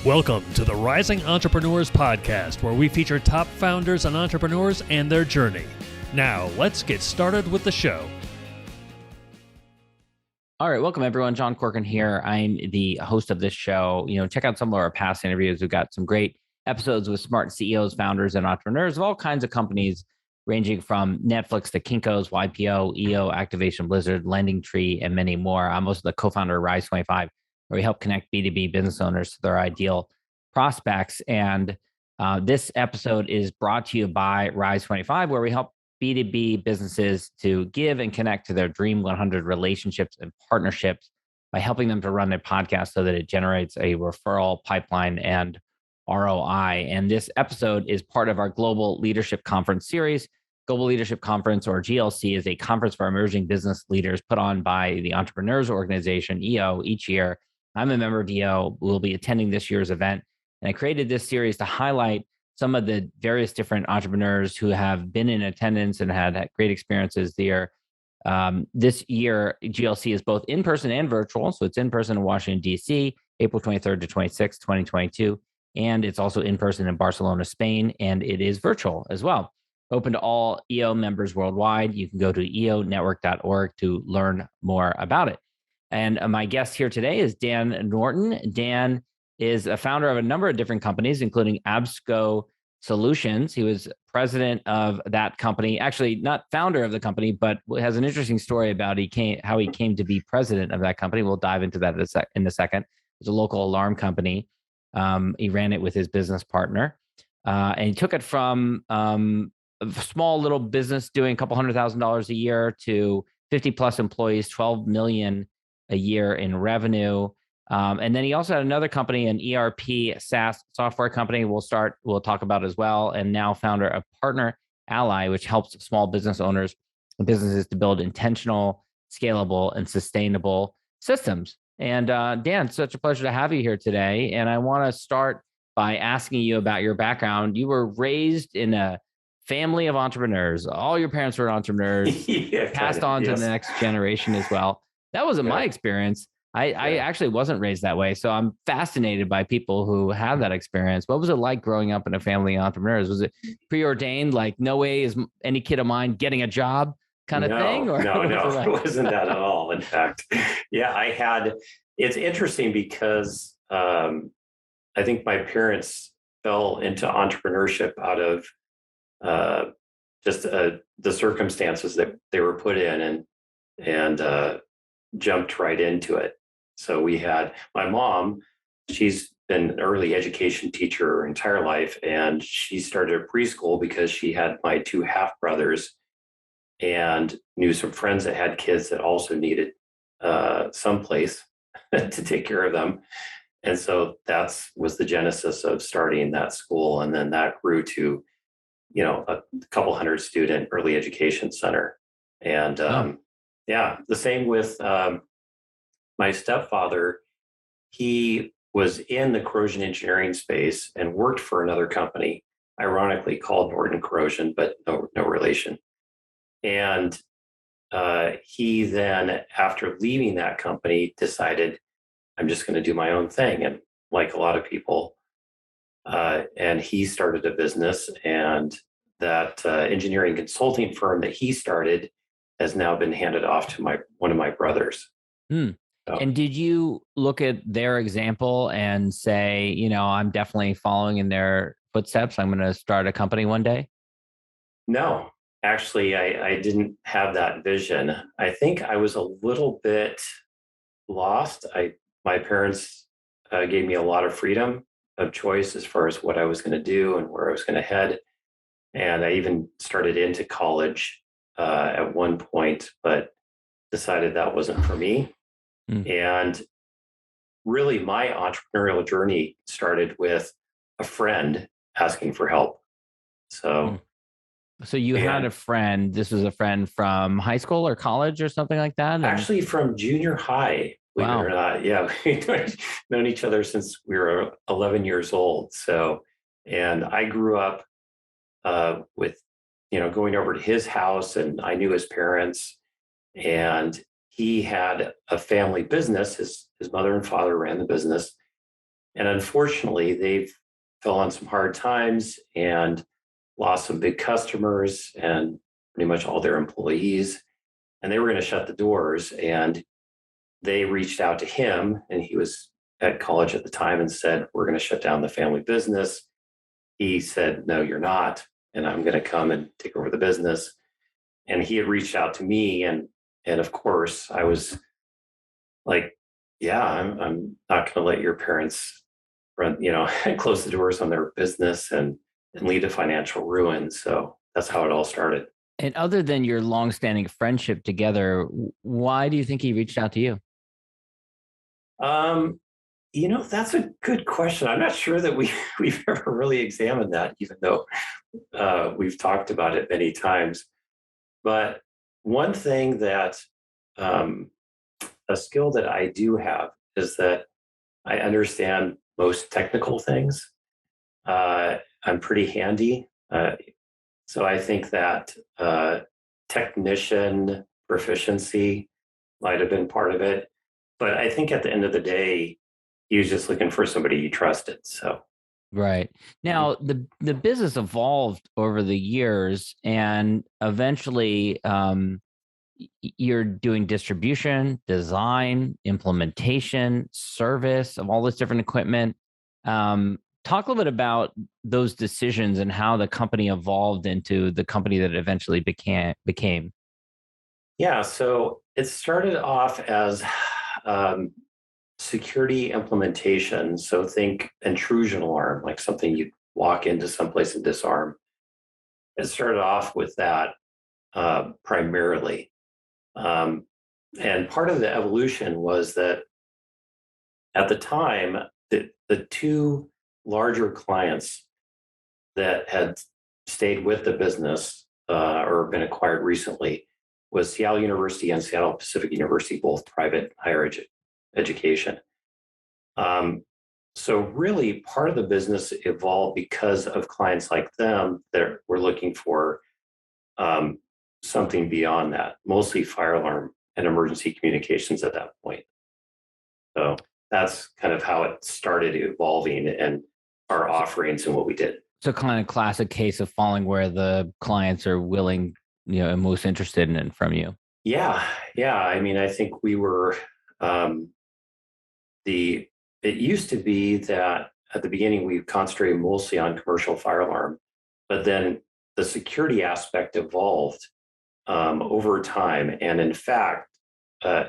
Welcome to the Rising Entrepreneurs Podcast, where we feature top founders and entrepreneurs and their journey. Now, let's get started with the show. All right, welcome everyone. John Corcoran here. I'm the host of this show. Check out some of our past interviews. We've got some great episodes with smart CEOs, founders, and entrepreneurs of all kinds of companies, ranging from Netflix to Kinko's, YPO, EO, Activation Blizzard, Lending Tree, and many more. I'm also the co-founder of Rise 25, where we help connect B2B business owners to their ideal prospects. And this episode is brought to you by Rise 25, where we help B2B businesses to give and connect to their Dream 100 relationships and partnerships by helping them to run their podcast so that it generates a referral pipeline and ROI. And this episode is part of our Global Leadership Conference series. Global Leadership Conference, or GLC, is a conference for emerging business leaders put on by the Entrepreneurs Organization, EO, each year. I'm a member of EO. We'll be attending this year's event. And I created this series to highlight some of the various different entrepreneurs who have been in attendance and had great experiences there. This year, GLC is both in person and virtual. So it's in person in Washington, D.C., April 23rd to 26th, 2022. And it's also in person in Barcelona, Spain. And it is virtual as well. Open to all EO members worldwide. You can go to eonetwork.org to learn more about it. And my guest here today is Dan Norton. Dan is a founder of a number of different companies, including Absco Solutions. He was president of that company, actually not founder of the company, but has an interesting story about how he came to be president of that company. We'll dive into that in a second. It's a local alarm company. He ran it with his business partner, and he took it from a small little business doing a couple $100,000 a year to 50 plus employees, 12 million a year in revenue. And then he also had another company, an ERP SaaS software company we'll talk about as well. And now founder of Partner Ally, which helps small business owners and businesses to build intentional, scalable, and sustainable systems. And Dan, such a pleasure to have you here today. And I want to start by asking you about your background. You were raised in a family of entrepreneurs. All your parents were entrepreneurs, passed on to the next generation as well. That wasn't my experience. I actually wasn't raised that way. So I'm fascinated by people who have that experience. What was it like growing up in a family of entrepreneurs? Was it preordained, like no way is any kid of mine getting a job kind of thing? Or no, it wasn't that at all. In fact, it's interesting because I think my parents fell into entrepreneurship out of just the circumstances that they were put in and jumped right into it. So we had my mom, she's been an early education teacher her entire life, and she started a preschool because she had my two half brothers and knew some friends that had kids that also needed someplace to take care of them. And so that was the genesis of starting that school. And then that grew to, a couple hundred student early education center. And the same with my stepfather. He was in the corrosion engineering space and worked for another company, ironically called Norton Corrosion, but no relation. And he then, after leaving that company, decided, I'm just going to do my own thing. And like a lot of people, and he started a business, and that engineering consulting firm that he started has now been handed off to one of my brothers. So. And did you look at their example and say, I'm definitely following in their footsteps, I'm going to start a company one day? No, actually, I didn't have that vision. I think I was a little bit lost. My parents gave me a lot of freedom of choice as far as what I was going to do and where I was going to head. And I even started into college at one point, but decided that wasn't for me. And really, my entrepreneurial journey started with a friend asking for help. So you had a friend. This was a friend from high school or college or something like that? Actually, from junior high. Believe it or not. Yeah, we've known each other since we were 11 years old. So, and I grew up with, going over to his house, and I knew his parents, and he had a family business. His mother and father ran the business, And unfortunately, they've fell on some hard times and lost some big customers and pretty much all their employees. And they were going to shut the doors. And they reached out to him, and he was at college at the time, and said, "We're going to shut down the family business." He said, "No, you're not. And I'm going to come and take over the business." And he had reached out to me. And of course, I was like, yeah, I'm not going to let your parents run, close the doors on their business and lead to financial ruin. So that's how it all started. And other than your longstanding friendship together, why do you think he reached out to you? Um, that's a good question. I'm not sure that we've ever really examined that, even though we've talked about it many times. But one thing that um, a skill that I do have is that I understand most technical things. I'm pretty handy. So I think that technician proficiency might have been part of it. But I think at the end of the day, he was just looking for somebody he trusted. So, Right. Now, the business evolved over the years, and eventually you're doing distribution, design, implementation, service of all this different equipment. Talk a little bit about those decisions and how the company evolved into the company that it eventually became. yeah, so it started off as um, security implementation. So think intrusion alarm, like something you'd walk into someplace and disarm. It started off with that primarily. Um, and part of the evolution was that at the time, the two larger clients that had stayed with the business or been acquired recently was Seattle University and Seattle Pacific University, both private higher education. Um, so really part of the business evolved because of clients like them that were looking for um, something beyond that, mostly fire alarm and emergency communications at that point. So that's kind of how it started evolving and our offerings and what we did. So kind of classic case of falling where the clients are willing, and most interested in it from you. Yeah, yeah. I mean, I think we were um, the. It used to be that at the beginning we concentrated mostly on commercial fire alarm, but then the security aspect evolved over time, and in fact, uh,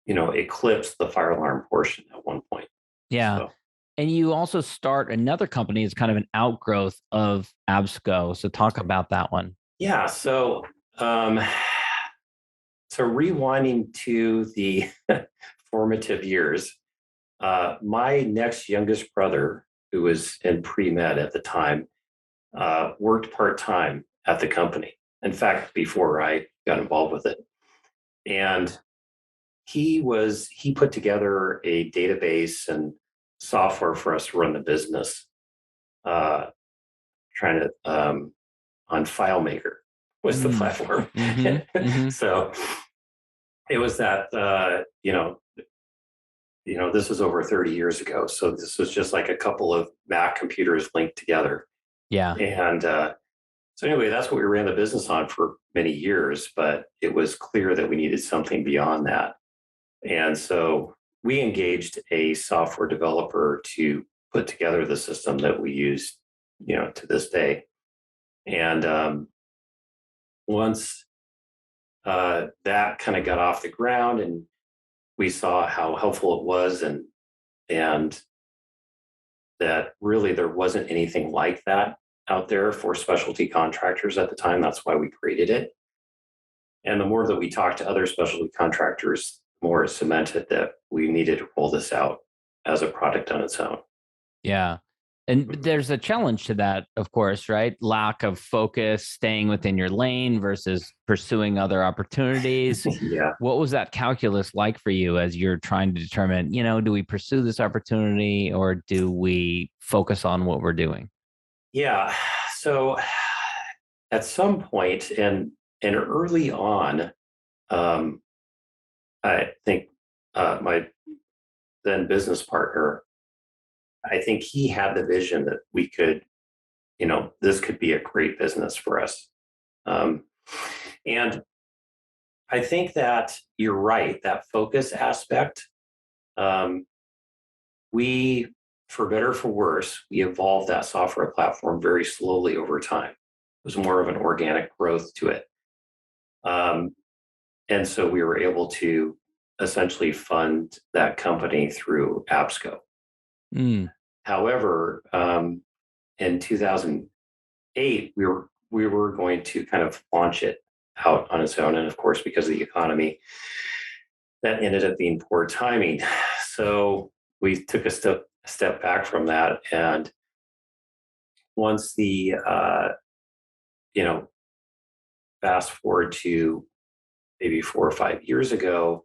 eclipsed the fire alarm portion at one point. Yeah. So And you also start another company as kind of an outgrowth of Absco. So talk about that one. yeah, um, so rewinding to the formative years, my next youngest brother, who was in pre-med at the time, worked part-time at the company. In fact, before I got involved with it. And he put together a database and software for us to run the business, uh, trying to on FileMaker was the platform. Mm-hmm. So it was that this was over 30 years ago. So this was just like a couple of Mac computers linked together. Yeah. And so anyway, that's what we ran the business on for many years, but it was clear that we needed something beyond that. And so we engaged a software developer to put together the system that we use, to this day. And once that kind of got off the ground and we saw how helpful it was and that really there wasn't anything like that out there for specialty contractors at the time. That's why we created it. And the more that we talked to other specialty contractors, the more it cemented that we needed to roll this out as a product on its own. Yeah. And there's a challenge to that, of course, right? Lack of focus, staying within your lane versus pursuing other opportunities. Yeah. What was that calculus like for you as you're trying to determine, do we pursue this opportunity or do we focus on what we're doing? Yeah. So at some point and early on, um, I think my then business partner I think he had the vision that we could, this could be a great business for us. And I think that you're right, that focus aspect, we, for better or for worse, we evolved that software platform very slowly over time. It was more of an organic growth to it. And so we were able to essentially fund that company through Absco. However, in 2008, we were going to kind of launch it out on its own. And of course, because of the economy, that ended up being poor timing. So we took a step back from that. And once the, fast forward to maybe 4 or 5 years ago,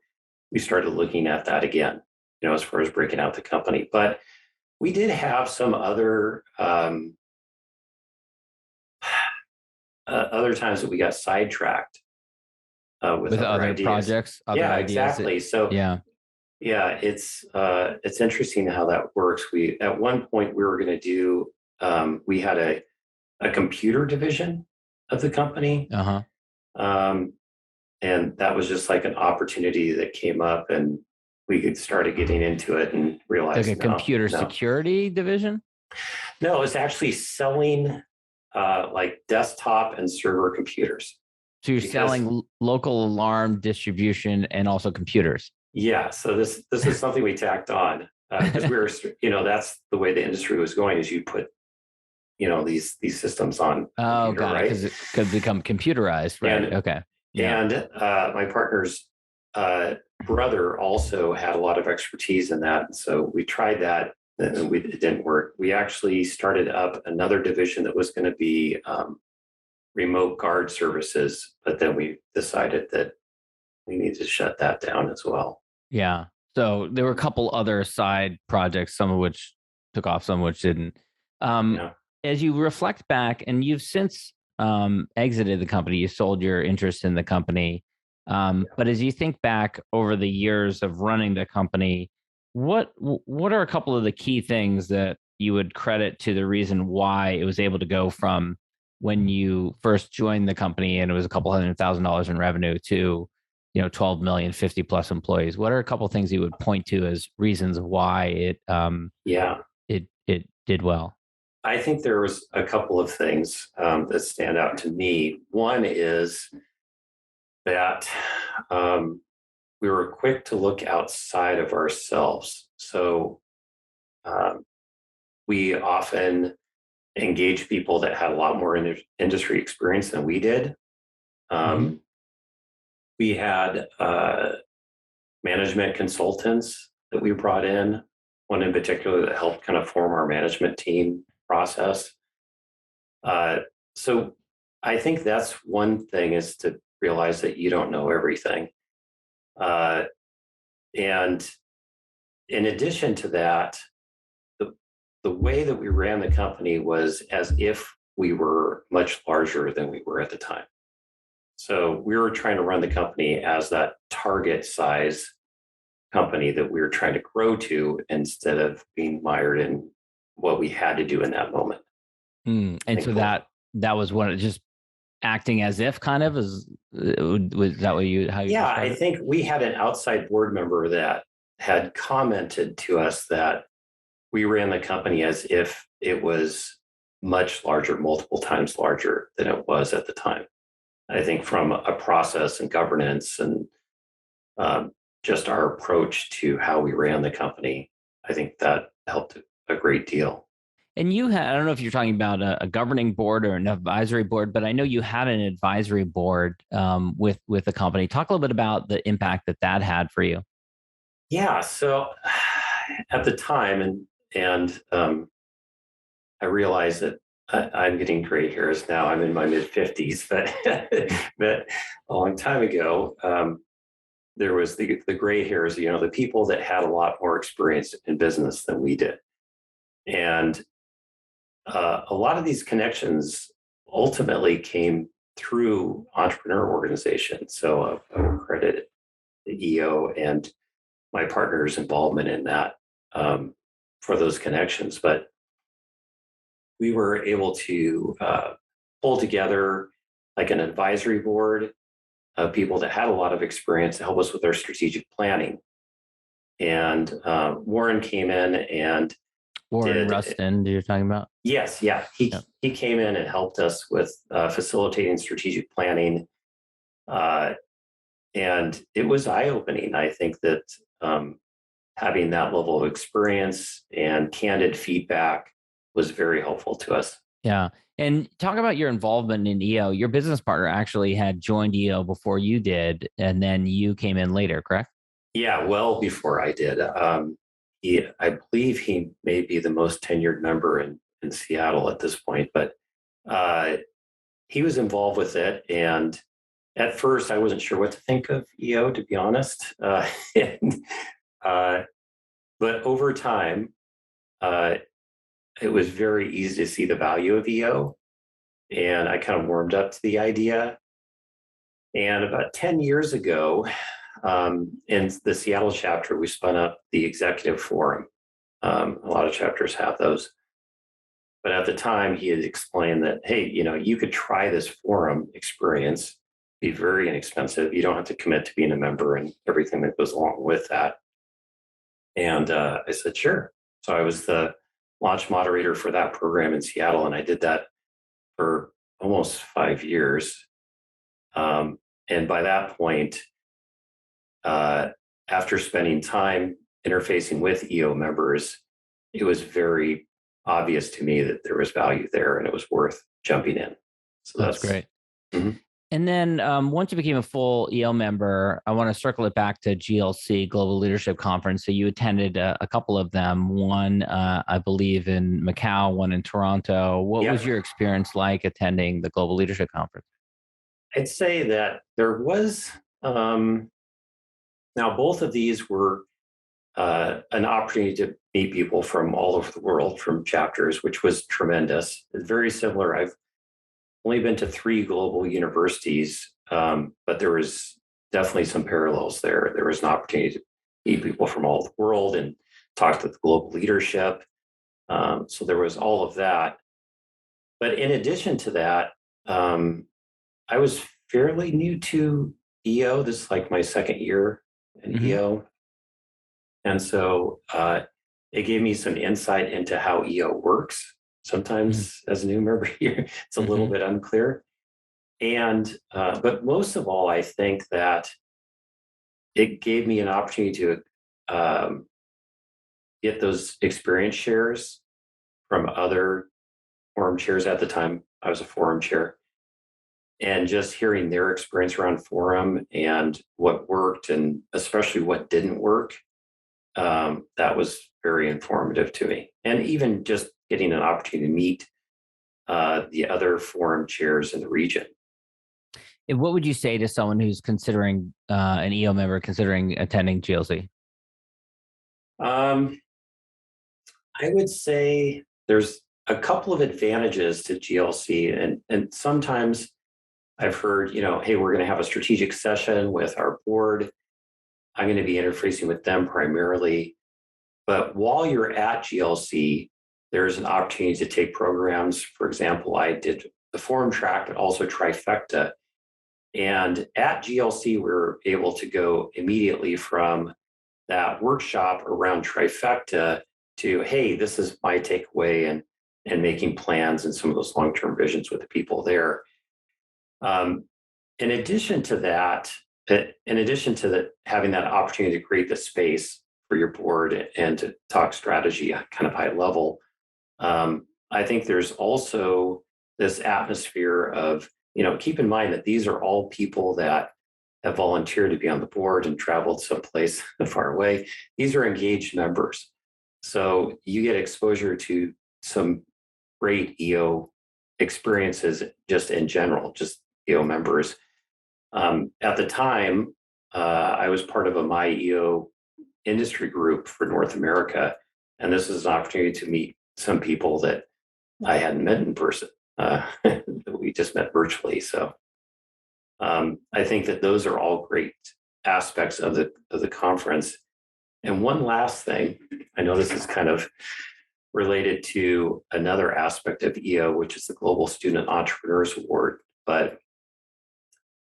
we started looking at that again, as far as breaking out the company. But we did have some other other times that we got sidetracked with other ideas. Projects, other ideas. Exactly. So it's interesting how that works. We at one point we were going to do we had a computer division of the company, and that was just like an opportunity that came up, and we started getting into it and realized like a computer security division. No, it's actually selling like desktop and server computers. So you're selling local alarm distribution and also computers. Yeah. So this is something we tacked on because we were, that's the way the industry was going. Is you put, these systems on. Oh, computer, got right? it. Because it could become computerized, right? And, okay. Yeah. And my partner's brother also had a lot of expertise in that, and so we tried that. And it didn't work. We actually started up another division that was going to be remote guard services, but then we decided that we need to shut that down as well. Yeah. So there were a couple other side projects, some of which took off, some of which didn't. As you reflect back, and you've since exited the company, you sold your interest in the company. But as you think back over the years of running the company, what are a couple of the key things that you would credit to the reason why it was able to go from when you first joined the company and it was a couple $100,000 in revenue to 12 million, 50 plus employees? What are a couple of things you would point to as reasons why it did well? I think there was a couple of things that stand out to me. One is that we were quick to look outside of ourselves. So we often engaged people that had a lot more industry experience than we did. We had management consultants that we brought in, one in particular that helped kind of form our management team process. So I think that's one thing, is to realize that you don't know everything. And in addition to that, the way that we ran the company was as if we were much larger than we were at the time. So we were trying to run the company as that target size company that we were trying to grow to, instead of being mired in what we had to do in that moment. And so that was one, just acting as if, kind of, was that what you, how you? Yeah, I think we had an outside board member that had commented to us that we ran the company as if it was much larger, multiple times larger than it was at the time. I think from a process and governance and just our approach to how we ran the company, I think that helped a great deal. And you had, I don't know if you're talking about a governing board or an advisory board, but I know you had an advisory board with the company. Talk a little bit about the impact that had for you. Yeah. So at the time, and I realized that I'm getting gray hairs now. I'm in my mid 50s, but a long time ago, there was the gray hairs, the people that had a lot more experience in business than we did. And a lot of these connections ultimately came through entrepreneur organizations. So I will credit the EO and my partner's involvement in that for those connections. But we were able to pull together like an advisory board of people that had a lot of experience to help us with our strategic planning. And Warren came in and Warren Rustin, you're talking about? Yes, yeah. He came in and helped us with facilitating strategic planning. And it was eye-opening. I think that having that level of experience and candid feedback was very helpful to us. Yeah. And talk about your involvement in EO. Your business partner actually had joined EO before you did, and then you came in later, correct? Yeah, well before I did. I believe he may be the most tenured member in Seattle at this point, but he was involved with it. And at first, I wasn't sure what to think of EO, to be honest. But over time, it was very easy to see the value of EO. And I kind of warmed up to the idea. And about 10 years ago, in the Seattle chapter, we spun up the executive forum. A lot of chapters have those. But at the time, he had explained that, hey, you could try this forum experience, be very inexpensive. You don't have to commit to being a member and everything that goes along with that. And I said, sure. So I was the launch moderator for that program in Seattle, and I did that for almost 5 years. And by that point, after spending time interfacing with EO members, it was very obvious to me that there was value there and it was worth jumping in. So that's great. Mm-hmm. And then once you became a full EO member, I want to circle it back to GLC Global Leadership Conference. So you attended a couple of them, one, I believe, in Macau, one in Toronto. What was your experience like attending the Global Leadership Conference? I'd say that there was, now both of these were an opportunity to meet people from all over the world, from chapters, which was tremendous. It's very similar. I've only been to 3 global universities, but there was definitely some parallels there. There was an opportunity to meet people from all over the world and talk to the global leadership. So there was all of that. But in addition to that, I was fairly new to EO. This is like my second year in EO. And so it gave me some insight into how EO works. Sometimes as a new member here, it's a little bit unclear. And, but most of all, I think that it gave me an opportunity to get those experience shares from other forum chairs. At the time, I was a forum chair. And just hearing their experience around forum and what worked and especially what didn't work, that was very informative to me. And even just getting an opportunity to meet the other forum chairs in the region. And what would you say to someone who's considering an EO member considering attending GLC? I would say there's a couple of advantages to GLC, and sometimes I've heard, hey, we're going to have a strategic session with our board. I'm going to be interfacing with them primarily. But while you're at GLC, there's an opportunity to take programs. For example, I did the forum track, but also Trifecta. And at GLC, we were able to go immediately from that workshop around Trifecta to, hey, this is my takeaway, and making plans and some of those long-term visions with the people there. In addition to that, having that opportunity to create the space for your board and to talk strategy at kind of high level, I think there's also this atmosphere of, keep in mind that these are all people that have volunteered to be on the board and traveled someplace far away. These are engaged members. So you get exposure to some great EO experiences just in general, just EO members. At the time, I was part of a My EO industry group for North America, and this is an opportunity to meet some people that I hadn't met in person. We just met virtually. So I think that those are all great aspects of the conference. And one last thing, I know this is kind of related to another aspect of EO, which is the Global Student Entrepreneurs Award. But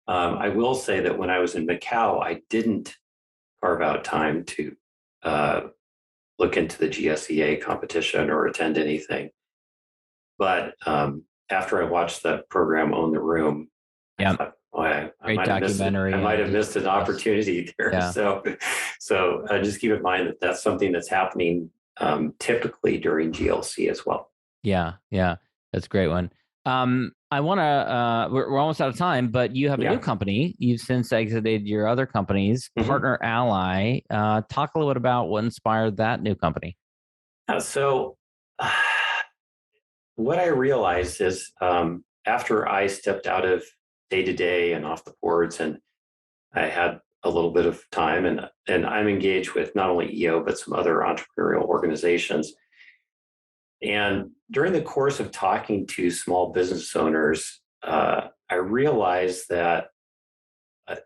I will say that when I was in Macau, I didn't carve out time to look into the GSEA competition or attend anything. But after I watched that program, Own the Room, Yeah. I thought, oh, I Great might have documentary. I might have missed an opportunity there. Yeah. So just keep in mind that that's something that's happening typically during GLC as well. Yeah. That's a great one. I want to, we're almost out of time, but you have a new company. You've since exited your other companies, Partner Ally. Talk a little bit about what inspired that new company. So what I realized is after I stepped out of day-to-day and off the boards, and I had a little bit of time, and I'm engaged with not only EO, but some other entrepreneurial organizations. And during the course of talking to small business owners, I realized that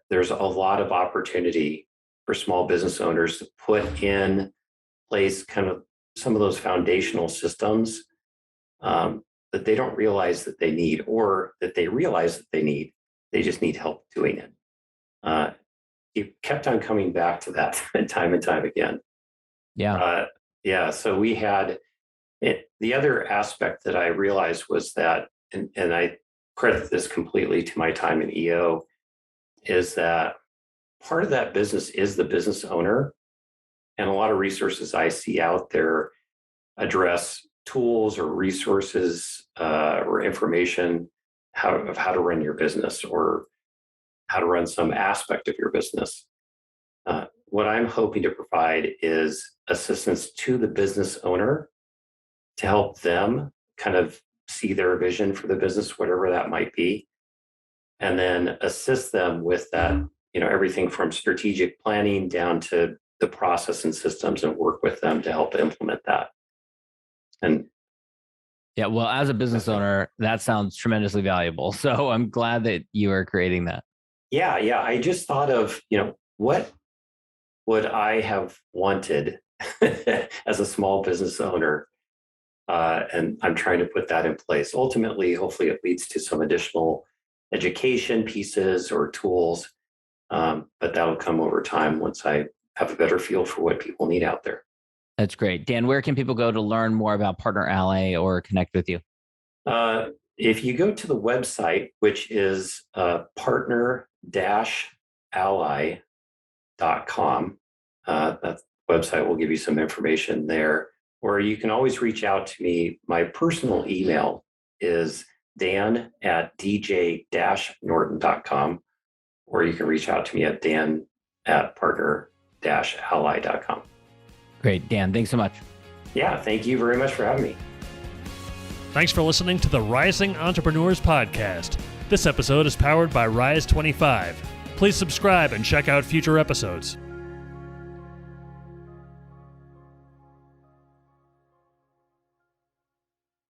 there's a lot of opportunity for small business owners to put in place kind of some of those foundational systems that they don't realize that they need, or that they realize that they need. They just need help doing it. It kept on coming back to that time and time again. Yeah. So we had it. The other aspect that I realized was that, and I credit this completely to my time in EO, is that part of that business is the business owner. And a lot of resources I see out there address tools or resources or information of how to run your business or how to run some aspect of your business. What I'm hoping to provide is assistance to the business owner to help them kind of see their vision for the business, whatever that might be, and then assist them with that, everything from strategic planning down to the process and systems, and work with them to help implement that. And yeah, well, as a business owner, that sounds tremendously valuable. So I'm glad that you are creating that. Yeah. I just thought of, what would I have wanted as a small business owner? And I'm trying to put that in place. Ultimately, hopefully it leads to some additional education pieces or tools, but that'll come over time once I have a better feel for what people need out there. That's great. Dan, where can people go to learn more about Partner Ally or connect with you? If you go to the website, which is partner-ally.com, that website will give you some information there. Or you can always reach out to me. My personal email is dan@dj-norton.com, or you can reach out to me at dan@partner-ally.com. Great. Dan, thanks so much. Yeah, thank you very much for having me. Thanks for listening to the Rising Entrepreneurs Podcast. This episode is powered by Rise 25. Please subscribe and check out future episodes.